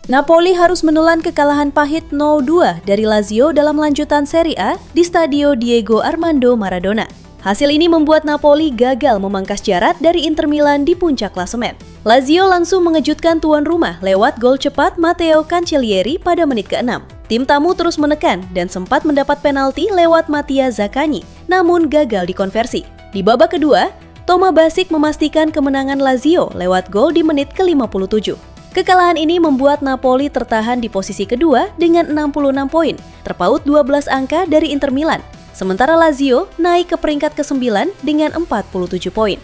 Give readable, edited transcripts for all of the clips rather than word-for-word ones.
Napoli harus menelan kekalahan pahit 0-2 dari Lazio dalam lanjutan Serie A di Stadio Diego Armando Maradona. Hasil ini membuat Napoli gagal memangkas jarak dari Inter Milan di puncak klasemen. Lazio langsung mengejutkan tuan rumah lewat gol cepat Matteo Cancellieri pada menit ke-6. Tim tamu terus menekan dan sempat mendapat penalti lewat Mattia Zaccagni, namun gagal dikonversi. Di babak kedua, Toma Basic memastikan kemenangan Lazio lewat gol di menit ke-57. Kekalahan ini membuat Napoli tertahan di posisi kedua dengan 66 poin, terpaut 12 angka dari Inter Milan. Sementara Lazio naik ke peringkat ke-9 dengan 47 poin.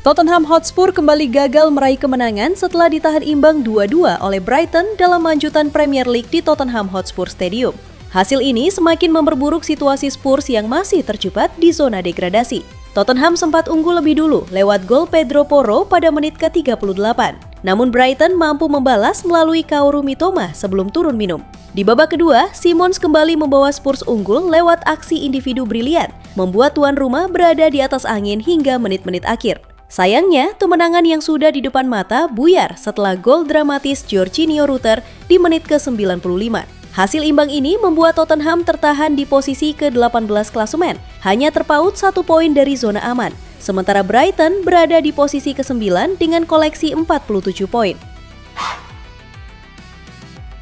Tottenham Hotspur kembali gagal meraih kemenangan setelah ditahan imbang 2-2 oleh Brighton dalam lanjutan Premier League di Tottenham Hotspur Stadium. Hasil ini semakin memperburuk situasi Spurs yang masih terjebak di zona degradasi. Tottenham sempat unggul lebih dulu lewat gol Pedro Porro pada menit ke-38. Namun Brighton mampu membalas melalui Kaoru Mitoma sebelum turun minum. Di babak kedua, Simons kembali membawa Spurs unggul lewat aksi individu brilian, membuat tuan rumah berada di atas angin hingga menit-menit akhir. Sayangnya, kemenangan yang sudah di depan mata buyar setelah gol dramatis Georginio Rutter di menit ke-95. Hasil imbang ini membuat Tottenham tertahan di posisi ke-18 klasemen, hanya terpaut 1 poin dari zona aman. Sementara Brighton berada di posisi ke-9 dengan koleksi 47 poin.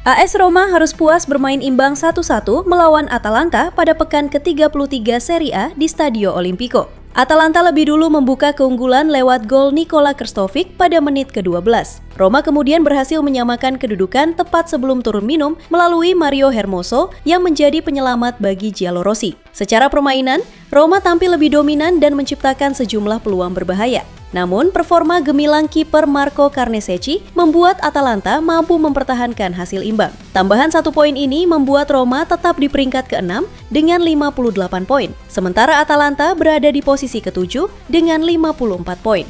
AS Roma harus puas bermain imbang 1-1 melawan Atalanta pada pekan ke-33 Serie A di Stadio Olimpico. Atalanta lebih dulu membuka keunggulan lewat gol Nikola Krstovic pada menit ke-12. Roma kemudian berhasil menyamakan kedudukan tepat sebelum turun minum melalui Mario Hermoso yang menjadi penyelamat bagi Giallorossi. Secara permainan, Roma tampil lebih dominan dan menciptakan sejumlah peluang berbahaya. Namun, performa gemilang kiper Marco Carnesecchi membuat Atalanta mampu mempertahankan hasil imbang. Tambahan 1 poin ini membuat Roma tetap di peringkat ke-6 dengan 58 poin. Sementara Atalanta berada di posisi ke-7 dengan 54 poin.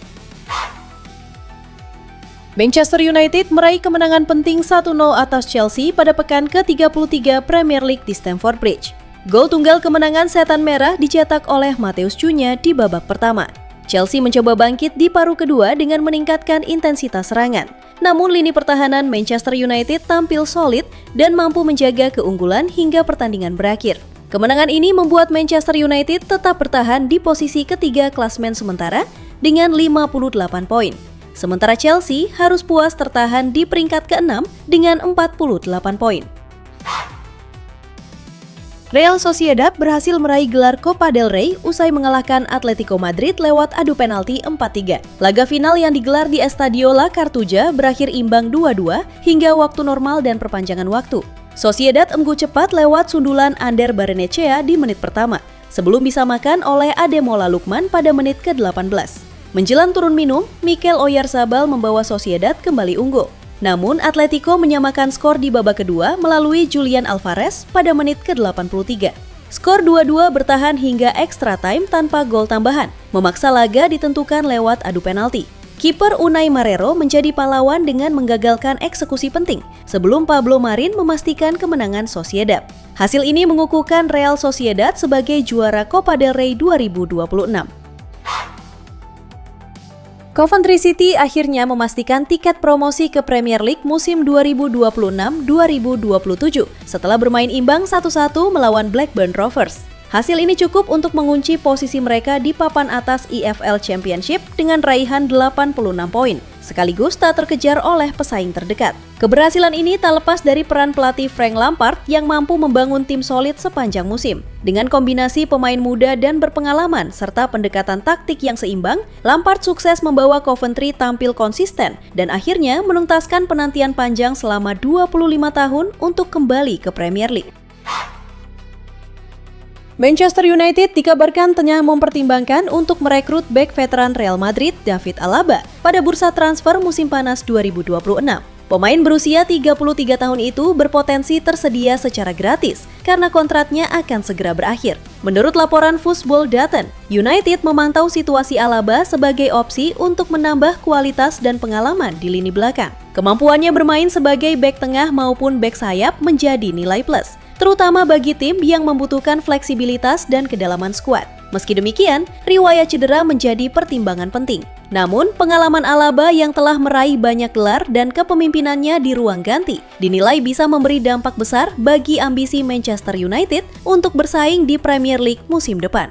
Manchester United meraih kemenangan penting 1-0 atas Chelsea pada pekan ke-33 Premier League di Stamford Bridge. Gol tunggal kemenangan setan merah dicetak oleh Matheus Cunha di babak pertama. Chelsea mencoba bangkit di paruh kedua dengan meningkatkan intensitas serangan. Namun lini pertahanan Manchester United tampil solid dan mampu menjaga keunggulan hingga pertandingan berakhir. Kemenangan ini membuat Manchester United tetap bertahan di posisi ketiga klasemen sementara dengan 58 poin. Sementara Chelsea harus puas tertahan di peringkat ke-6 dengan 48 poin. Real Sociedad berhasil meraih gelar Copa del Rey usai mengalahkan Atletico Madrid lewat adu penalti 4-3. Laga final yang digelar di Estadio La Cartuja berakhir imbang 2-2 hingga waktu normal dan perpanjangan waktu. Sociedad unggul cepat lewat sundulan Ander Barrenechea di menit pertama, sebelum disamakan oleh Ademola Lookman pada menit ke-18. Menjelang turun minum, Mikel Oyarzabal membawa Sociedad kembali unggul. Namun, Atletico menyamakan skor di babak kedua melalui Julian Alvarez pada menit ke-83. Skor 2-2 bertahan hingga extra time tanpa gol tambahan, memaksa laga ditentukan lewat adu penalti. Kiper Unai Marrero menjadi pahlawan dengan menggagalkan eksekusi penting sebelum Pablo Marin memastikan kemenangan Sociedad. Hasil ini mengukuhkan Real Sociedad sebagai juara Copa del Rey 2026. Coventry City akhirnya memastikan tiket promosi ke Premier League musim 2026-2027 setelah bermain imbang 1-1 melawan Blackburn Rovers. Hasil ini cukup untuk mengunci posisi mereka di papan atas EFL Championship dengan raihan 86 poin, sekaligus tak terkejar oleh pesaing terdekat. Keberhasilan ini tak lepas dari peran pelatih Frank Lampard yang mampu membangun tim solid sepanjang musim. Dengan kombinasi pemain muda dan berpengalaman serta pendekatan taktik yang seimbang, Lampard sukses membawa Coventry tampil konsisten dan akhirnya menuntaskan penantian panjang selama 25 tahun untuk kembali ke Premier League. Manchester United dikabarkan tengah mempertimbangkan untuk merekrut bek veteran Real Madrid David Alaba pada bursa transfer musim panas 2026. Pemain berusia 33 tahun itu berpotensi tersedia secara gratis karena kontraknya akan segera berakhir. Menurut laporan Football Daten, United memantau situasi Alaba sebagai opsi untuk menambah kualitas dan pengalaman di lini belakang. Kemampuannya bermain sebagai bek tengah maupun bek sayap menjadi nilai plus, terutama bagi tim yang membutuhkan fleksibilitas dan kedalaman skuad. Meski demikian, riwayat cedera menjadi pertimbangan penting. Namun, pengalaman Alaba yang telah meraih banyak gelar dan kepemimpinannya di ruang ganti dinilai bisa memberi dampak besar bagi ambisi Manchester United untuk bersaing di Premier League musim depan.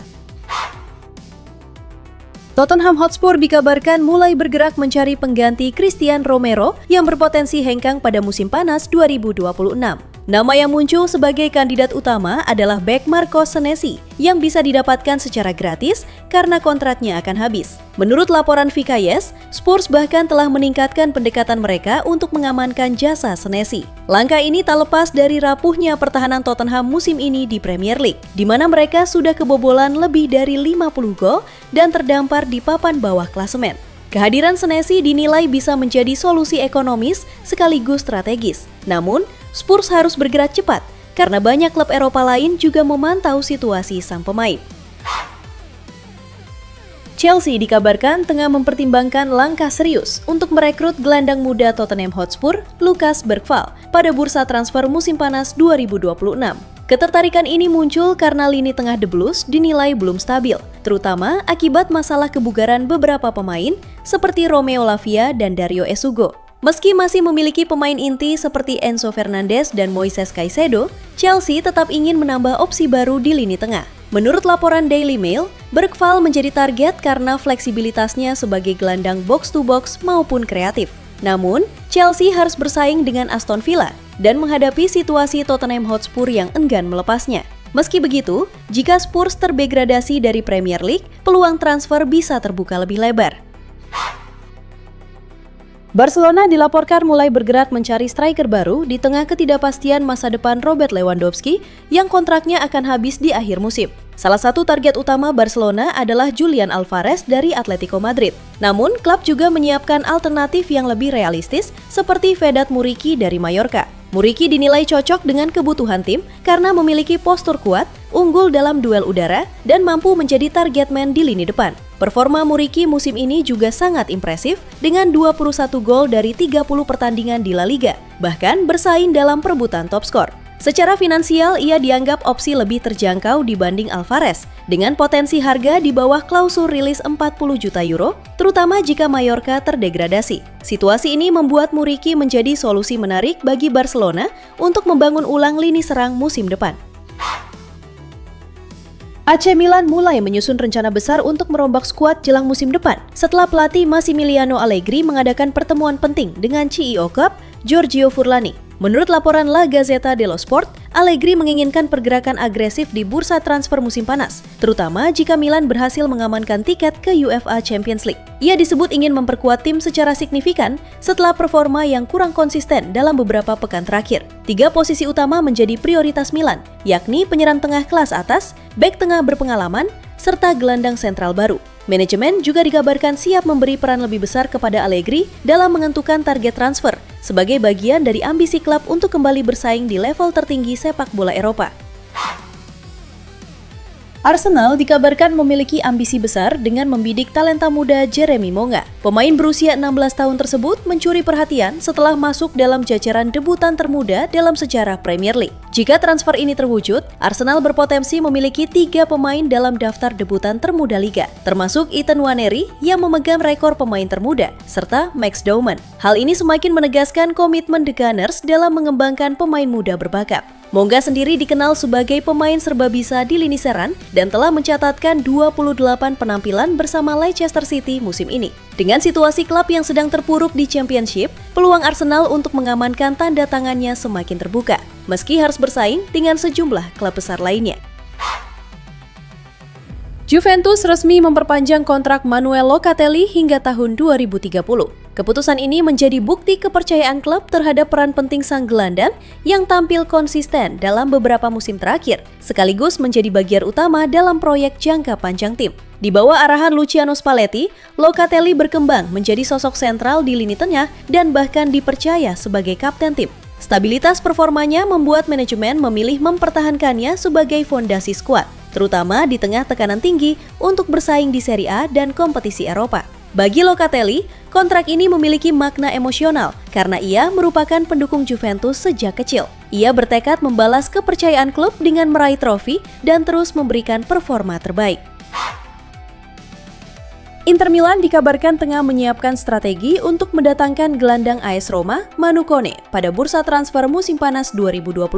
Tottenham Hotspur dikabarkan mulai bergerak mencari pengganti Christian Romero yang berpotensi hengkang pada musim panas 2026. Nama yang muncul sebagai kandidat utama adalah bek Marco Senesi yang bisa didapatkan secara gratis karena kontraknya akan habis. Menurut laporan VKS, Spurs bahkan telah meningkatkan pendekatan mereka untuk mengamankan jasa Senesi. Langkah ini tak lepas dari rapuhnya pertahanan Tottenham musim ini di Premier League, di mana mereka sudah kebobolan lebih dari 50 gol dan terdampar di papan bawah klasemen. Kehadiran Senesi dinilai bisa menjadi solusi ekonomis sekaligus strategis. Namun, Spurs harus bergerak cepat karena banyak klub Eropa lain juga memantau situasi sang pemain. Chelsea dikabarkan tengah mempertimbangkan langkah serius untuk merekrut gelandang muda Tottenham Hotspur, Lucas Bergvall, pada bursa transfer musim panas 2026. Ketertarikan ini muncul karena lini tengah The Blues dinilai belum stabil, terutama akibat masalah kebugaran beberapa pemain seperti Romeo Lavia dan Dario Esugo. Meski masih memiliki pemain inti seperti Enzo Fernandez dan Moises Caicedo, Chelsea tetap ingin menambah opsi baru di lini tengah. Menurut laporan Daily Mail, Bergvall menjadi target karena fleksibilitasnya sebagai gelandang box-to-box maupun kreatif. Namun, Chelsea harus bersaing dengan Aston Villa dan menghadapi situasi Tottenham Hotspur yang enggan melepasnya. Meski begitu, jika Spurs terdegradasi dari Premier League, peluang transfer bisa terbuka lebih lebar. Barcelona dilaporkan mulai bergerak mencari striker baru di tengah ketidakpastian masa depan Robert Lewandowski yang kontraknya akan habis di akhir musim. Salah satu target utama Barcelona adalah Julian Alvarez dari Atletico Madrid. Namun, klub juga menyiapkan alternatif yang lebih realistis seperti Vedat Muriqi dari Mallorca. Muriqi dinilai cocok dengan kebutuhan tim karena memiliki postur kuat, unggul dalam duel udara, dan mampu menjadi target man di lini depan. Performa Muriqi musim ini juga sangat impresif dengan 21 gol dari 30 pertandingan di La Liga, bahkan bersaing dalam perebutan top skor. Secara finansial, ia dianggap opsi lebih terjangkau dibanding Alvarez, dengan potensi harga di bawah klausul rilis 40 juta euro, terutama jika Mallorca terdegradasi. Situasi ini membuat Muriqi menjadi solusi menarik bagi Barcelona untuk membangun ulang lini serang musim depan. AC Milan mulai menyusun rencana besar untuk merombak skuad jelang musim depan setelah pelatih Massimiliano Allegri mengadakan pertemuan penting dengan CEO klub, Giorgio Furlani. Menurut laporan La Gazzetta dello Sport, Allegri menginginkan pergerakan agresif di bursa transfer musim panas, terutama jika Milan berhasil mengamankan tiket ke UEFA Champions League. Ia disebut ingin memperkuat tim secara signifikan setelah performa yang kurang konsisten dalam beberapa pekan terakhir. 3 posisi utama menjadi prioritas Milan, yakni penyerang tengah kelas atas, bek tengah berpengalaman, serta gelandang sentral baru. Manajemen juga dikabarkan siap memberi peran lebih besar kepada Allegri dalam menentukan target transfer sebagai bagian dari ambisi klub untuk kembali bersaing di level tertinggi sepak bola Eropa. Arsenal dikabarkan memiliki ambisi besar dengan membidik talenta muda Jeremy Monga. Pemain berusia 16 tahun tersebut mencuri perhatian setelah masuk dalam jajaran debutan termuda dalam sejarah Premier League. Jika transfer ini terwujud, Arsenal berpotensi memiliki 3 pemain dalam daftar debutan termuda Liga, termasuk Ethan Nwaneri yang memegang rekor pemain termuda, serta Max Baumann. Hal ini semakin menegaskan komitmen The Gunners dalam mengembangkan pemain muda berbakat. Monga sendiri dikenal sebagai pemain serba bisa di lini serang dan telah mencatatkan 28 penampilan bersama Leicester City musim ini. Dengan situasi klub yang sedang terpuruk di Championship, peluang Arsenal untuk mengamankan tanda tangannya semakin terbuka, meski harus bersaing dengan sejumlah klub besar lainnya. Juventus resmi memperpanjang kontrak Manuel Locatelli hingga tahun 2030. Keputusan ini menjadi bukti kepercayaan klub terhadap peran penting sang gelandang yang tampil konsisten dalam beberapa musim terakhir, sekaligus menjadi bagian utama dalam proyek jangka panjang tim. Di bawah arahan Luciano Spalletti, Locatelli berkembang menjadi sosok sentral di lini tengah dan bahkan dipercaya sebagai kapten tim. Stabilitas performanya membuat manajemen memilih mempertahankannya sebagai fondasi skuad, terutama di tengah tekanan tinggi untuk bersaing di Serie A dan kompetisi Eropa. Bagi Locatelli, kontrak ini memiliki makna emosional karena ia merupakan pendukung Juventus sejak kecil. Ia bertekad membalas kepercayaan klub dengan meraih trofi dan terus memberikan performa terbaik. Inter Milan dikabarkan tengah menyiapkan strategi untuk mendatangkan gelandang AS Roma, Manu Kone, pada bursa transfer musim panas 2026.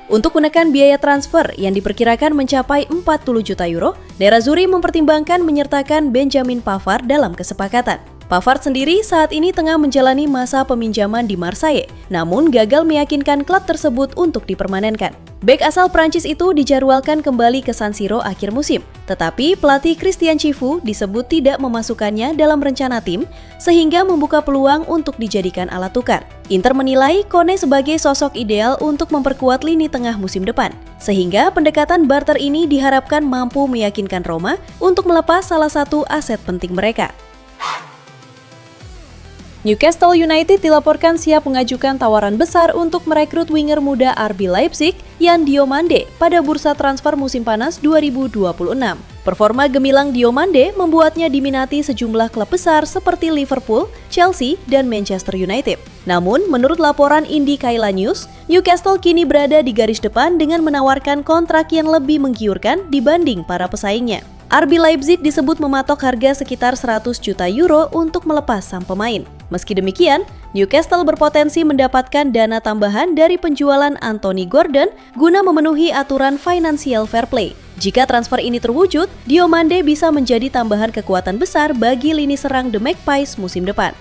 Untuk menekan biaya transfer yang diperkirakan mencapai 40 juta euro, Nerazzurri mempertimbangkan menyertakan Benjamin Pavard dalam kesepakatan. Pavard sendiri saat ini tengah menjalani masa peminjaman di Marseille, namun gagal meyakinkan klub tersebut untuk dipermanenkan. Bek asal Prancis itu dijadwalkan kembali ke San Siro akhir musim, tetapi pelatih Christian Chifu disebut tidak memasukkannya dalam rencana tim, sehingga membuka peluang untuk dijadikan alat tukar. Inter menilai Kone sebagai sosok ideal untuk memperkuat lini tengah musim depan, sehingga pendekatan barter ini diharapkan mampu meyakinkan Roma untuk melepas salah satu aset penting mereka. Newcastle United dilaporkan siap mengajukan tawaran besar untuk merekrut winger muda RB Leipzig, Yan Diomande, pada bursa transfer musim panas 2026. Performa gemilang Diomande membuatnya diminati sejumlah klub besar seperti Liverpool, Chelsea, dan Manchester United. Namun, menurut laporan IndyKaila News, Newcastle kini berada di garis depan dengan menawarkan kontrak yang lebih menggiurkan dibanding para pesaingnya. RB Leipzig disebut mematok harga sekitar 100 juta euro untuk melepas sang pemain. Meski demikian, Newcastle berpotensi mendapatkan dana tambahan dari penjualan Anthony Gordon guna memenuhi aturan financial fair play. Jika transfer ini terwujud, Diomande bisa menjadi tambahan kekuatan besar bagi lini serang The Magpies musim depan.